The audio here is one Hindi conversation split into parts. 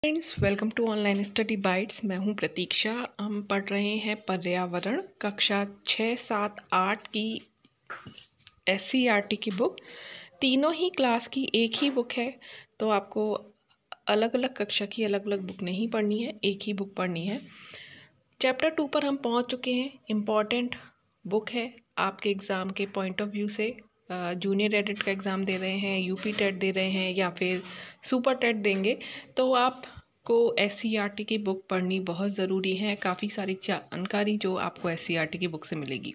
Friends, welcome to online study bites. मैं हूं प्रतीक्षा। हम पढ़ रहे हैं पर्यावरण कक्षा 6, 7, 8 की SCERT की बुक। तीनों ही क्लास की एक ही बुक है, तो आपको अलग अलग कक्षा की अलग अलग बुक नहीं पढ़नी है, एक ही बुक पढ़नी है। चैप्टर 2 पर हम पहुंच चुके हैं। इम्पॉर्टेंट बुक है आपके एग्ज़ाम के पॉइंट ऑफ व्यू से। जूनियर एडिट का एग्ज़ाम दे रहे हैं, यूपी टेट दे रहे हैं या फिर सुपर टेट देंगे, तो आपको SCERT की बुक पढ़नी बहुत ज़रूरी है। काफ़ी सारी जानकारी जो आपको SCERT की बुक से मिलेगी।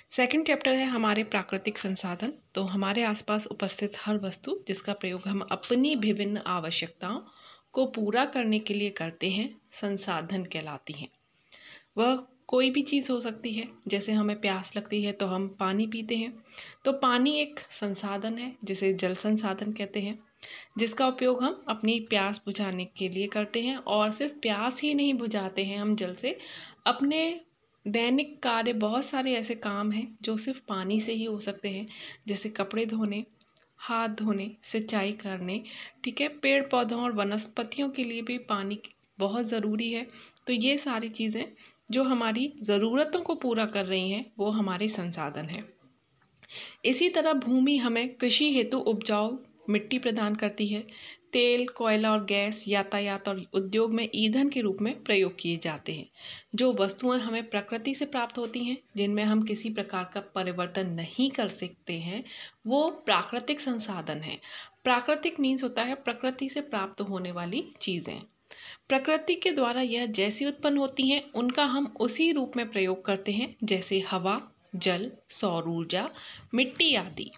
सेकंड चैप्टर है हमारे प्राकृतिक संसाधन। तो हमारे आसपास उपस्थित हर वस्तु जिसका प्रयोग हम अपनी विभिन्न आवश्यकताओं को पूरा करने के लिए करते हैं, संसाधन कहलाती हैं। वह कोई भी चीज़ हो सकती है। जैसे हमें प्यास लगती है तो हम पानी पीते हैं, तो पानी एक संसाधन है जिसे जल संसाधन कहते हैं, जिसका उपयोग हम अपनी प्यास बुझाने के लिए करते हैं। और सिर्फ प्यास ही नहीं बुझाते हैं हम जल से, अपने दैनिक कार्य, बहुत सारे ऐसे काम हैं जो सिर्फ पानी से ही हो सकते हैं, जैसे कपड़े धोने, हाथ धोने, सिंचाई करने, ठीक है। पेड़ पौधों और वनस्पतियों के लिए भी पानी बहुत ज़रूरी है। तो ये सारी चीज़ें जो हमारी ज़रूरतों को पूरा कर रही हैं, वो हमारे संसाधन हैं। इसी तरह भूमि हमें कृषि हेतु उपजाऊ मिट्टी प्रदान करती है। तेल, कोयला और गैस यातायात और उद्योग में ईंधन के रूप में प्रयोग किए जाते हैं। जो वस्तुएं हमें प्रकृति से प्राप्त होती हैं, जिनमें हम किसी प्रकार का परिवर्तन नहीं कर सकते हैं, वो प्राकृतिक संसाधन हैं। प्राकृतिक मीन्स होता है प्रकृति से प्राप्त होने वाली चीज़ें। प्रकृति के द्वारा यह जैसी उत्पन्न होती हैं, उनका हम उसी रूप में प्रयोग करते हैं, जैसे हवा, जल, सौर ऊर्जा, मिट्टी आदि।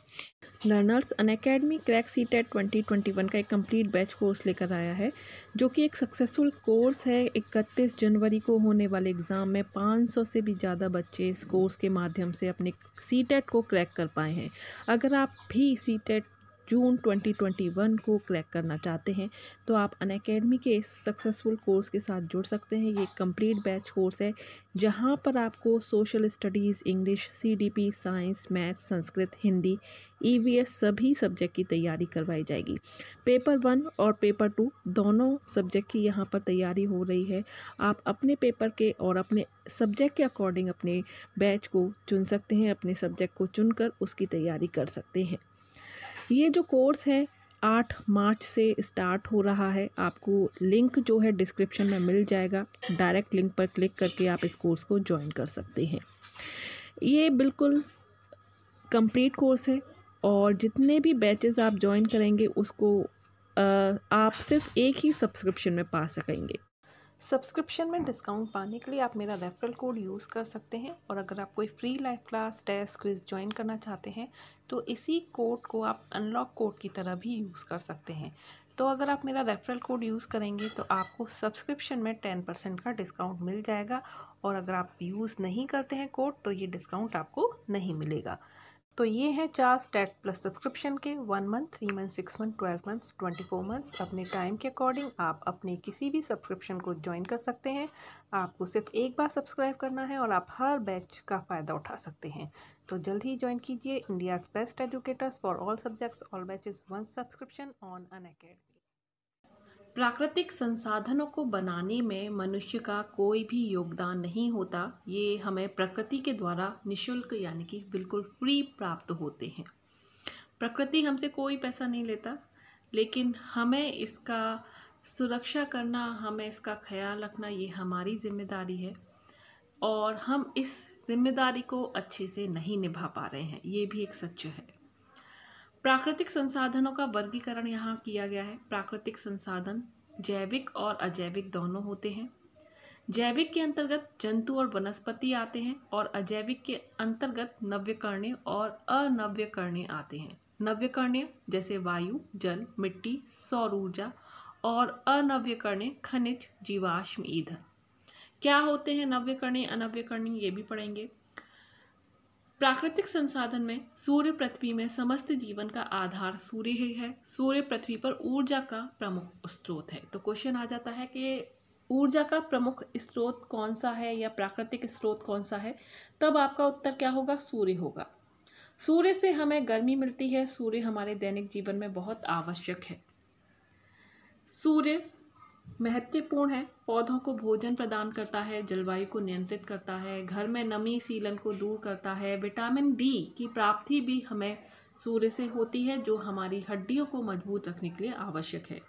लर्नर्स अनअकैडमी क्रैक सीटेट 2021 का एक कंप्लीट बैच कोर्स लेकर आया है, जो कि एक सक्सेसफुल कोर्स है। 31 जनवरी को होने वाले एग्ज़ाम में 500 से भी ज़्यादा बच्चे इस कोर्स के माध्यम से अपने सीटेट को क्रैक कर पाए हैं। अगर आप भी सीटेट जून 2021 को क्रैक करना चाहते हैं, तो आप अनअकैडमी के इस सक्सेसफुल कोर्स के साथ जुड़ सकते हैं। ये कंप्लीट बैच कोर्स है, जहां पर आपको social studies, English, CDP, science, maths, Sanskrit, Hindi, EVS सभी सब्जेक्ट की तैयारी करवाई जाएगी। पेपर 1 और पेपर 2 दोनों सब्जेक्ट की यहाँ पर तैयारी हो रही है। आप अपने पेपर के और अपने सब्जेक्ट के अकॉर्डिंग अपने बैच को चुन सकते हैं, अपने सब्जेक्ट को चुनकर उसकी तैयारी कर सकते हैं। ये जो कोर्स है 8 मार्च से स्टार्ट हो रहा है। आपको लिंक जो है डिस्क्रिप्शन में मिल जाएगा। डायरेक्ट लिंक पर क्लिक करके आप इस कोर्स को ज्वाइन कर सकते हैं। ये बिल्कुल कंप्लीट कोर्स है, और जितने भी बैचेस आप ज्वाइन करेंगे उसको आप सिर्फ एक ही सब्सक्रिप्शन में पा सकेंगे। सब्सक्रिप्शन में डिस्काउंट पाने के लिए आप मेरा रेफरल कोड यूज़ कर सकते हैं, और अगर आप कोई free live class, test, quiz join करना चाहते हैं, तो इसी कोड को आप अनलॉक कोड की तरह भी यूज़ कर सकते हैं। तो अगर आप मेरा रेफरल कोड यूज़ करेंगे तो आपको सब्सक्रिप्शन में 10% का डिस्काउंट मिल जाएगा, और अगर आप यूज़ नहीं करते हैं कोड, तो ये डिस्काउंट आपको नहीं मिलेगा। तो ये हैं 4 स्टेट प्लस सब्सक्रिप्शन के: 1 month, 3 month, 6 month, 12 months, 24 months. अपने टाइम के अकॉर्डिंग आप अपने किसी भी सब्सक्रिप्शन को ज्वाइन कर सकते हैं। आपको सिर्फ एक बार सब्सक्राइब करना है और आप हर बैच का फ़ायदा उठा सकते हैं। तो जल्द ही ज्वाइन कीजिए India's best educators for all subjects, all batches, 1 subscription on Unacademy. प्राकृतिक संसाधनों को बनाने में मनुष्य का कोई भी योगदान नहीं होता। ये हमें प्रकृति के द्वारा निःशुल्क यानी कि बिल्कुल फ्री प्राप्त होते हैं। प्रकृति हमसे कोई पैसा नहीं लेता, लेकिन हमें इसका सुरक्षा करना, हमें इसका ख्याल रखना, ये हमारी जिम्मेदारी है, और हम इस जिम्मेदारी को अच्छे से नहीं निभा पा रहे हैं। ये भी एक सच है। प्राकृतिक संसाधनों का वर्गीकरण यहाँ किया गया है। प्राकृतिक संसाधन जैविक और अजैविक दोनों होते हैं। जैविक के अंतर्गत जंतु और वनस्पति आते हैं, और अजैविक के अंतर्गत नव्यकरणीय और अनव्यकरणीय आते हैं। नव्यकरणीय जैसे वायु, जल, मिट्टी, सौर ऊर्जा, और अनव्यकरणीय खनिज, जीवाश्म ईंधन। क्या होते हैं नव्यकरणीय, अनव्यकरणीय, ये भी पढ़ेंगे। प्राकृतिक संसाधन में सूर्य पृथ्वी में समस्त जीवन का आधार सूर्य ही है। सूर्य पृथ्वी पर ऊर्जा का प्रमुख स्रोत है। तो क्वेश्चन आ जाता है कि ऊर्जा का प्रमुख स्रोत कौन सा है, या प्राकृतिक स्रोत कौन सा है, तब आपका उत्तर क्या होगा? सूर्य होगा। सूर्य से हमें गर्मी मिलती है। सूर्य हमारे दैनिक जीवन में बहुत आवश्यक है। सूर्य महत्वपूर्ण है। पौधों को भोजन प्रदान करता है, जलवायु को नियंत्रित करता है, घर में नमी सीलन को दूर करता है। विटामिन डी की प्राप्ति भी हमें सूर्य से होती है, जो हमारी हड्डियों को मजबूत रखने के लिए आवश्यक है।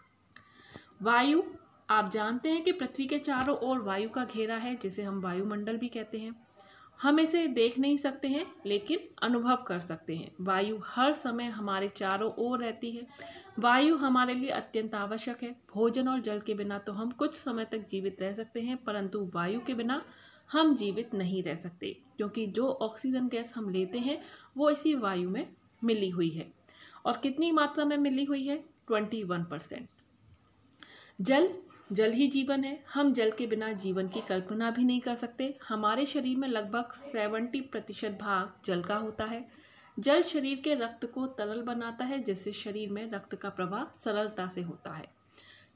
वायु, आप जानते हैं कि पृथ्वी के चारों ओर वायु का घेरा है, जिसे हम वायुमंडल भी कहते हैं। हम इसे देख नहीं सकते हैं, लेकिन अनुभव कर सकते हैं। वायु हर समय हमारे चारों ओर रहती है। वायु हमारे लिए अत्यंत आवश्यक है। भोजन और जल के बिना तो हम कुछ समय तक जीवित रह सकते हैं, परंतु वायु के बिना हम जीवित नहीं रह सकते, क्योंकि जो ऑक्सीजन गैस हम लेते हैं वो इसी वायु में मिली हुई है। और कितनी मात्रा में मिली हुई है? 21%। जल ही जीवन है। हम जल के बिना जीवन की कल्पना भी नहीं कर सकते। हमारे शरीर में लगभग 70% भाग जल का होता है। जल शरीर के रक्त को तरल बनाता है, जिससे शरीर में रक्त का प्रवाह सरलता से होता है।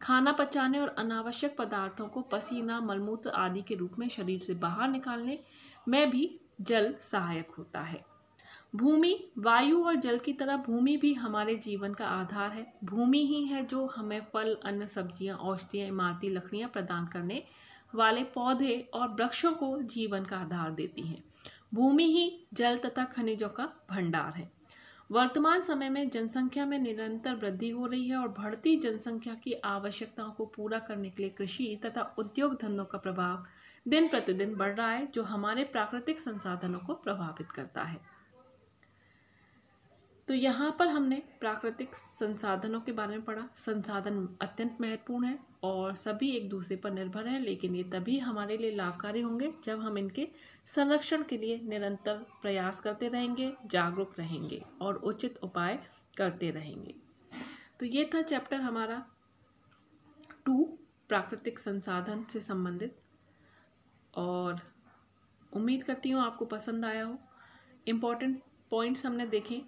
खाना पचाने और अनावश्यक पदार्थों को पसीना, मलमूत्र आदि के रूप में शरीर से बाहर निकालने में भी जल सहायक होता है। भूमि, वायु और जल की तरह भूमि भी हमारे जीवन का आधार है। भूमि ही है जो हमें फल, अन्न, सब्जियां, औषधियां, इमारती लकड़ियां प्रदान करने वाले पौधे और वृक्षों को जीवन का आधार देती हैं। भूमि ही जल तथा खनिजों का भंडार है। वर्तमान समय में जनसंख्या में निरंतर वृद्धि हो रही है और बढ़ती जनसंख्या की आवश्यकताओं को पूरा करने के लिए कृषि तथा उद्योग धंधों का प्रभाव दिन प्रतिदिन बढ़ रहा है, जो हमारे प्राकृतिक संसाधनों को प्रभावित करता है। तो यहाँ पर हमने प्राकृतिक संसाधनों के बारे में पढ़ा। संसाधन अत्यंत महत्वपूर्ण है और सभी एक दूसरे पर निर्भर हैं, लेकिन ये तभी हमारे लिए लाभकारी होंगे जब हम इनके संरक्षण के लिए निरंतर प्रयास करते रहेंगे, जागरूक रहेंगे और उचित उपाय करते रहेंगे। तो ये था चैप्टर हमारा 2, प्राकृतिक संसाधन से संबंधित, और उम्मीद करती हूँ आपको पसंद आया हो। इम्पॉर्टेंट पॉइंट्स हमने देखे,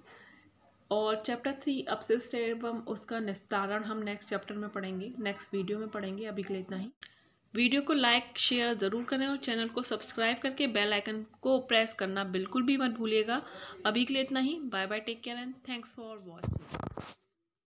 और चैप्टर 3 अपशिष्ट एवं उसका निस्तारण हम नेक्स्ट चैप्टर में पढ़ेंगे, नेक्स्ट वीडियो में पढ़ेंगे। अभी के लिए इतना ही। वीडियो को लाइक शेयर ज़रूर करें और चैनल को सब्सक्राइब करके बेल आइकन को प्रेस करना बिल्कुल भी मत भूलिएगा। अभी के लिए इतना ही। Bye bye, take care and thanks for watching.